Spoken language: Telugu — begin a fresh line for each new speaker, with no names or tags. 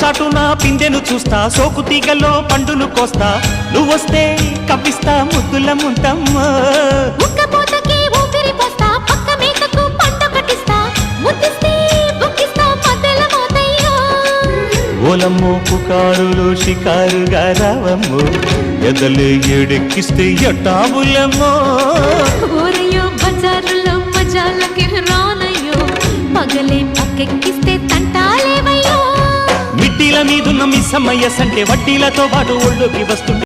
చాటున పిందెను చూస్తా, సోకు తీగల్లో పండును కోస్తా, నువ్వొస్తే కప్పిస్తా ముద్దుల ముంతమ్మో.
ఉక్కపోతకి ఊపిరి పోస్తా, పక్క మేకకు పంట కట్టిస్తా, ముద్దిస్తే బుక్కిస్తా మధ్యల మోతయ్యో.
ఓలమ్మో పుకారులు షికారుగా రావమ్మో, ఎదలు ఏడెక్కిస్తే ఎట్టాబులమ్మో.
ఊరయ్యో బజారులో మజాలకి రానయ్యో, పగలే పక్కెక్కిస్తే తంటాలేవయ్యో.
మిట్టిల మీదున్న మిస్సమ్మయ్య సంటే వడ్డీలతో పాటు ఒళ్ళోకి వస్తుంటే